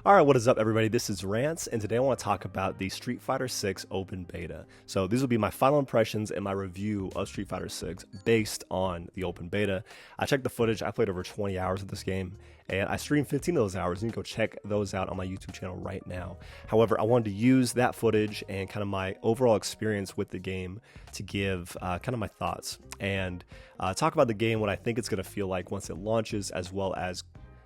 All right, what is up, everybody? This is Rance, and today I want to talk about the Street Fighter 6 open beta. So these will be my final impressions and my review of Street Fighter 6 based on the open beta. I checked the footage. I played over 20 hours of this game, and I streamed 15 of those hours. You can go check those out on my YouTube channel right now. However, I wanted to use that footage and kind of my overall experience with the game to give kind of my thoughts and talk about the game, what I think it's going to feel like once it launches, as well as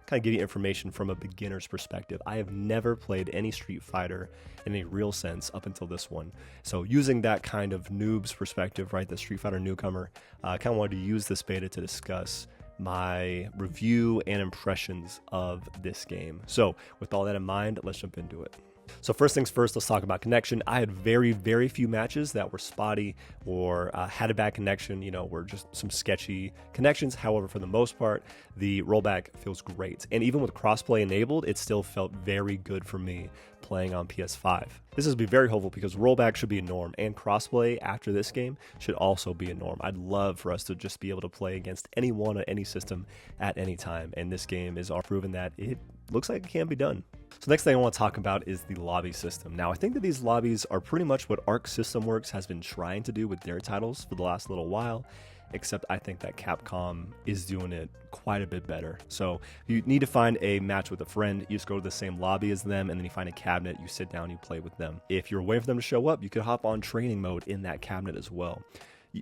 kind of give you information from a beginner's perspective. I have never played any Street Fighter in a real sense up until this one. So using that kind of noob's perspective, right, the Street Fighter newcomer, I kind of wanted to use this beta to discuss my review and impressions of this game. So with all that in mind, let's jump into it. So first things first, let's talk about connection. I had very few matches that were spotty or had a bad connection, were just some sketchy connections. However, for the most part, the rollback feels great. And even with crossplay enabled, it still felt very good for me playing on PS5. This is be very hopeful because rollback should be a norm, and crossplay after this game should also be a norm. I'd love for us to just be able to play against anyone on any system at any time, and this game is all proven that it looks like it can be done. So next thing I want to talk about is the lobby system. Now, I think that these lobbies are pretty much what Arc System Works has been trying to do with their titles for the last little while, except I think that Capcom is doing it quite a bit better. So you need to find a match with a friend, you just go to the same lobby as them, and then you find a cabinet, you sit down, you play with them. If you're waiting for them to show up, you could hop on training mode in that cabinet as well.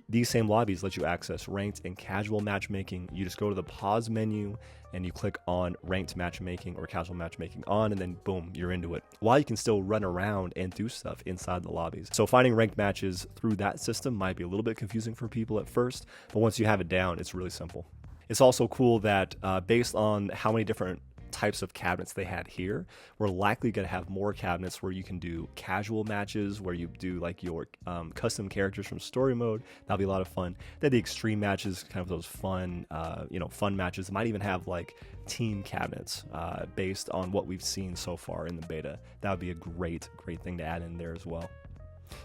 These same lobbies let you access ranked and casual matchmaking. You just go to the pause menu and you click on ranked matchmaking or casual matchmaking on, and then boom, you're into it. While you can still run around and do stuff inside the lobbies. So finding ranked matches through that system might be a little bit confusing for people at first, but once you have it down, it's really simple. It's also cool that based on how many different types of cabinets they had here, we're likely going to have more cabinets where you can do casual matches, where you do like your custom characters from story mode. That'll be a lot of fun. Then the extreme matches, kind of those fun, fun matches. It might even have like team cabinets based on what we've seen so far in the beta. That would be a great thing to add in there as well.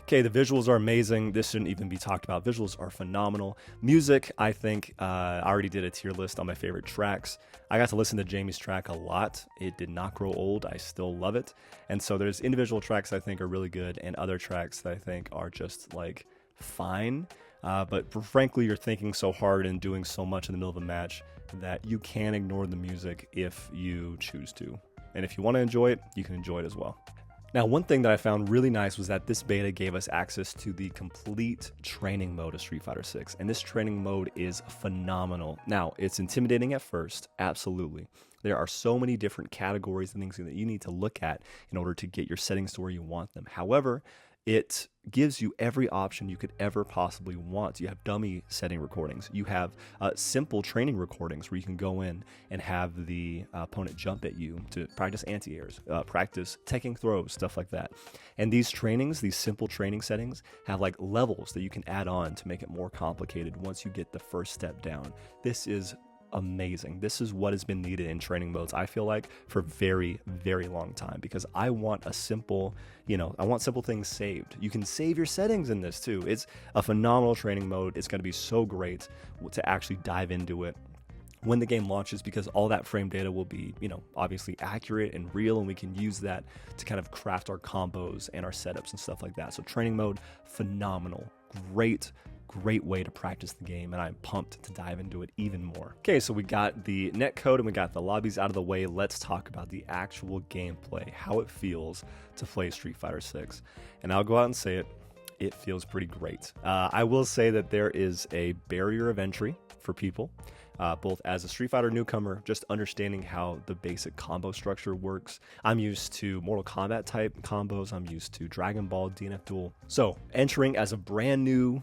Okay, the visuals are amazing. This shouldn't even be talked about. Visuals are phenomenal. Music, I think, I already did a tier list on my favorite tracks. I got to listen to Jamie's track a lot. It did not grow old. I still love it. And so there's individual tracks I think are really good, and other tracks that I think are just like fine. But frankly, you're thinking so hard and doing so much in the middle of a match that you can ignore the music if you choose to. And if you want to enjoy it, you can enjoy it as well. Now, one thing that I found really nice was that this beta gave us access to the complete training mode of Street Fighter 6, and this training mode is phenomenal. Now, it's intimidating at first, absolutely. There are so many different categories and things that you need to look at in order to get your settings to where you want them. However, it gives you every option you could ever possibly want. You have dummy setting recordings. You have simple training recordings where you can go in and have the opponent jump at you to practice anti-airs, practice taking throws, stuff like that. And these trainings, these simple training settings, have like levels that you can add on to make it more complicated once you get the first step down. This is amazing. This is what has been needed in training modes, I feel like, for very long time, because I want a simple, I want simple things saved. You can save your settings in this too. It's a phenomenal training mode. It's going to be so great to actually dive into it when the game launches, because all that frame data will be, obviously accurate and real, and we can use that to kind of craft our combos and our setups and stuff like that. So training mode, phenomenal, great way to practice the game, and I'm pumped to dive into it even more. Okay, so we got the netcode and we got the lobbies out of the way. Let's talk about the actual gameplay, how it feels to play Street Fighter 6. And I'll go out and say it feels pretty great. I will say that there is a barrier of entry for people, both as a Street Fighter newcomer, just understanding how the basic combo structure works. I'm used to Mortal Kombat type combos. I'm used to Dragon Ball, DNF Duel. So entering as a brand new,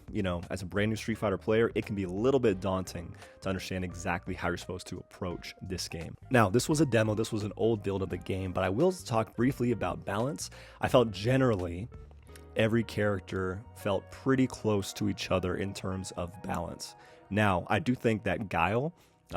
Street Fighter player, it can be a little bit daunting to understand exactly how you're supposed to approach this game. Now, this was a demo. This was an old build of the game, but I will talk briefly about balance. I felt generally every character felt pretty close to each other in terms of balance. Now, I do think that Guile,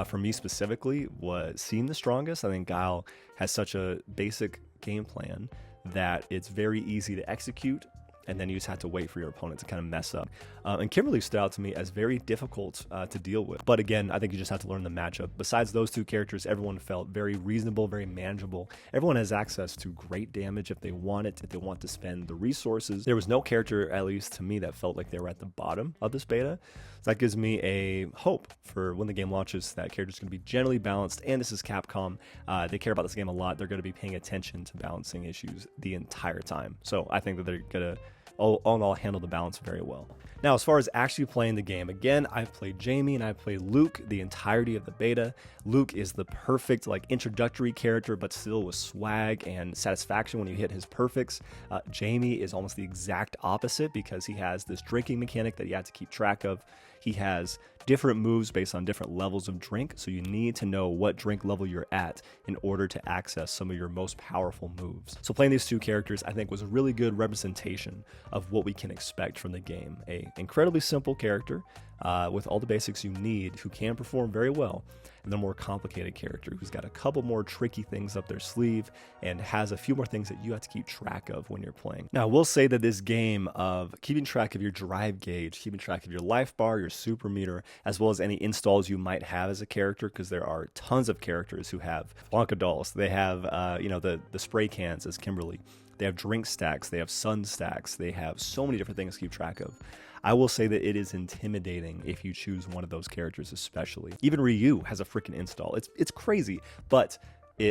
for me specifically, seemed the strongest. I think Guile has such a basic game plan that it's very easy to execute, and then you just have to wait for your opponent to kind of mess up. And Kimberly stood out to me as very difficult to deal with. But again, I think you just have to learn the matchup. Besides those two characters, everyone felt very reasonable, very manageable. Everyone has access to great damage if they want it, if they want to spend the resources. There was no character, at least to me, that felt like they were at the bottom of this beta. So that gives me a hope for when the game launches that characters going to be generally balanced. And this is Capcom. They care about this game a lot. They're going to be paying attention to balancing issues the entire time. So I think that they're going to all in all handle the balance very well. Now, as far as actually playing the game, again, I've played Jamie and I've played Luke the entirety of the beta. Luke is the perfect like introductory character, but still with swag and satisfaction when you hit his perfects. Jamie is almost the exact opposite because he has this drinking mechanic that you have to keep track of. He has different moves based on different levels of drink, so you need to know what drink level you're at in order to access some of your most powerful moves. So playing these two characters, I think, was a really good representation of what we can expect from the game. A incredibly simple character with all the basics you need who can perform very well, and the more complicated character who's got a couple more tricky things up their sleeve and has a few more things that you have to keep track of when you're playing. Now, I will say that this game of keeping track of your drive gauge, keeping track of your life bar, your super meter, as well as any installs you might have as a character, because there are tons of characters who have Blanca dolls. They have, the spray cans as Kimberly. They have drink stacks. They have sun stacks. They have so many different things to keep track of. I will say that it is intimidating if you choose one of those characters, especially. Even Ryu has a freaking install. It's crazy, but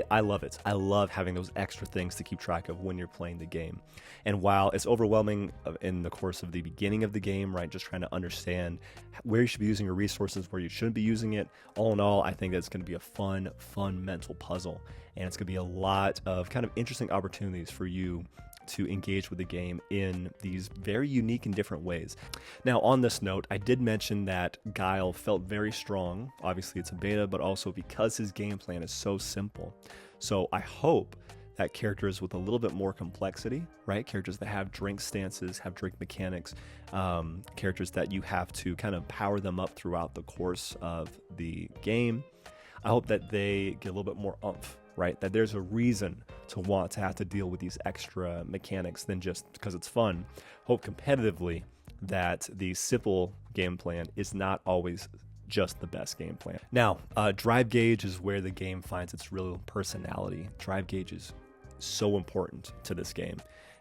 I love it. I love having those extra things to keep track of when you're playing the game. And while it's overwhelming in the course of the beginning of the game, right, just trying to understand where you should be using your resources, where you shouldn't be using it, all in all, I think that's going to be a fun mental puzzle. And it's going to be a lot of kind of interesting opportunities for you to engage with the game in these very unique and different ways. Now, on this note, I did mention that Guile felt very strong. Obviously, it's a beta, but also because his game plan is so simple. So I hope that characters with a little bit more complexity, right? Characters that have drink stances, have drink mechanics, characters that you have to kind of power them up throughout the course of the game. I hope that they get a little bit more oomph, right? That there's a reason to want to have to deal with these extra mechanics than just because it's fun. Hope competitively that the simple game plan is not always just the best game plan. Now, drive gauge is where the game finds its real personality. Drive gauge is so important to this game.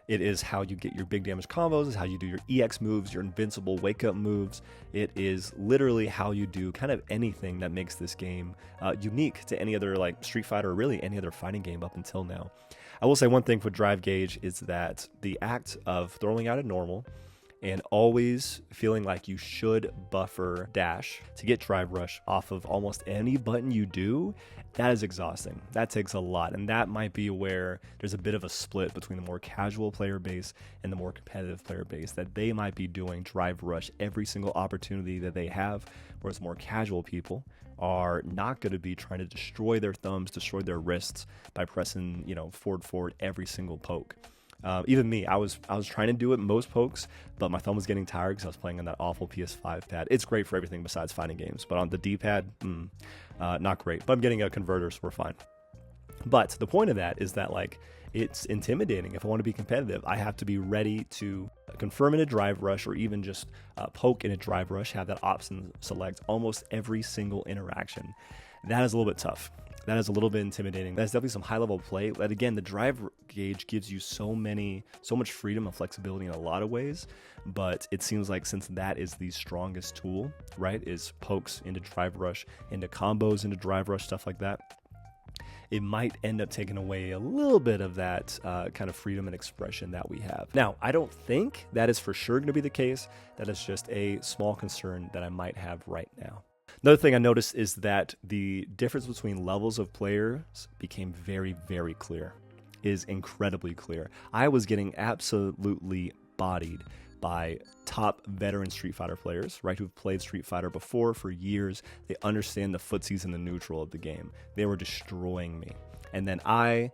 It is how you get your big damage combos, it's how you do your EX moves, your invincible wake-up moves. It is literally how you do kind of anything that makes this game unique to any other like Street Fighter or really any other fighting game up until now. I will say one thing for drive gauge is that the act of throwing out a normal and always feeling like you should buffer dash to get drive rush off of almost any button you do, that is exhausting. That takes a lot, and that might be where there's a bit of a split between the more casual player base and the more competitive player base, that they might be doing drive rush every single opportunity that they have, whereas more casual people are not going to be trying to destroy their thumbs, destroy their wrists by pressing, forward every single poke. Even me, I was trying to do it most pokes, but my thumb was getting tired because I was playing on that awful PS5 pad. It's great for everything besides fighting games, but on the D-pad, not great. But I'm getting a converter, so we're fine. But the point of that is that it's intimidating. If I want to be competitive, I have to be ready to confirm in a drive rush or even just poke in a drive rush, have that option select almost every single interaction. That is a little bit tough. That is a little bit intimidating. That's definitely some high-level play. But again, the drive gauge gives you so much freedom and flexibility in a lot of ways. But it seems like since that is the strongest tool, right, is pokes into drive rush, into combos into drive rush, stuff like that, it might end up taking away a little bit of that kind of freedom and expression that we have. Now, I don't think that is for sure going to be the case. That is just a small concern that I might have right now. Another thing I noticed is that the difference between levels of players became very, very clear. It is incredibly clear. I was getting absolutely bodied by top veteran Street Fighter players, right, who've played Street Fighter before for years. They understand the footsies and the neutral of the game. They were destroying me. And then I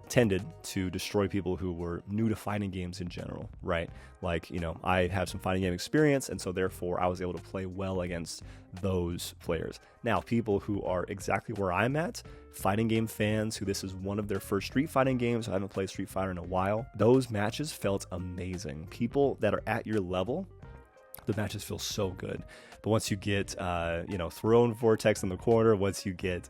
tended to destroy people who were new to fighting games in general, right? Like, you know, I have some fighting game experience, and so therefore I was able to play well against those players. Now, people who are exactly where I'm at, fighting game fans who this is one of their first Street Fighting games, I haven't played Street Fighter in a while, those matches felt amazing. People that are at your level, the matches feel so good. But once you get, thrown vortex in the corner, once you get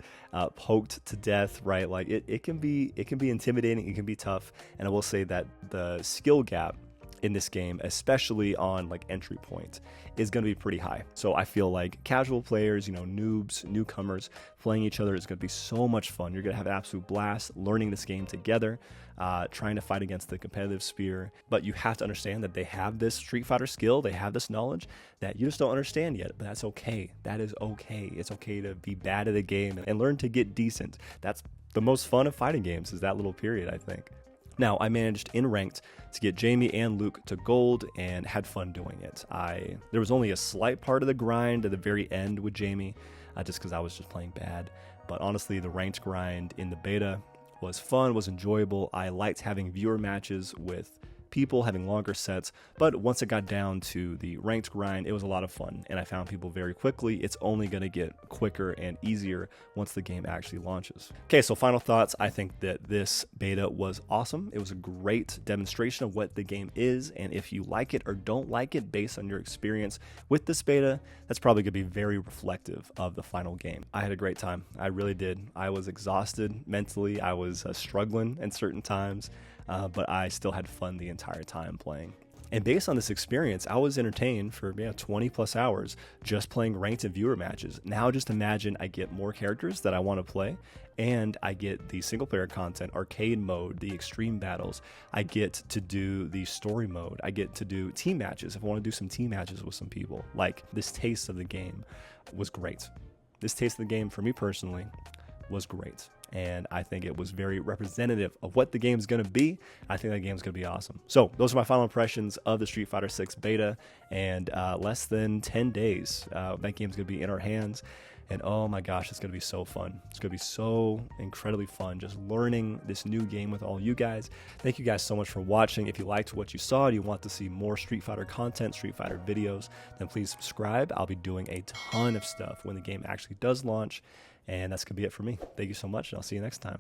poked to death, right? Like it can be intimidating. It can be tough. And I will say that the skill gap in this game, especially on like entry point, is going to be pretty high. So I feel like casual players, noobs, newcomers playing each other is going to be so much fun. You're going to have an absolute blast learning this game together, trying to fight against the competitive sphere. But you have to understand that they have this Street Fighter skill, they have this knowledge that you just don't understand yet. But that's okay. That is okay. It's okay to be bad at a game and learn to get decent. That's the most fun of fighting games, is that little period, I think. Now, I managed in ranked to get Jamie and Luke to gold and had fun doing it. There was only a slight part of the grind at the very end with Jamie, just because I was just playing bad. But honestly, the ranked grind in the beta was fun, was enjoyable. I liked having viewer matches with people, having longer sets, but once it got down to the ranked grind, it was a lot of fun, and I found people very quickly. It's only going to get quicker and easier once the game actually launches. Okay, so final thoughts. I think that this beta was awesome. It was a great demonstration of what the game is, and if you like it or don't like it based on your experience with this beta, that's probably going to be very reflective of the final game. I had a great time. I really did. I was exhausted mentally. I was struggling at certain times, but I still had fun the entire time playing. And based on this experience, I was entertained for 20 plus hours just playing ranked and viewer matches. Now just imagine I get more characters that I want to play, and I get the single player content, arcade mode, the extreme battles. I get to do the story mode. I get to do team matches if I want to do some team matches with some people. Like, this taste of the game was great. This taste of the game for me personally was great. And I think it was very representative of what the game's going to be. I think that game's going to be awesome. So those are my final impressions of the Street Fighter 6 beta, and less than 10 days, that game's going to be in our hands. And oh my gosh, it's going to be so fun. It's going to be so incredibly fun just learning this new game with all you guys. Thank you guys so much for watching. If you liked what you saw and you want to see more Street Fighter content, Street Fighter videos, then please subscribe. I'll be doing a ton of stuff when the game actually does launch. And that's going to be it for me. Thank you so much, and I'll see you next time.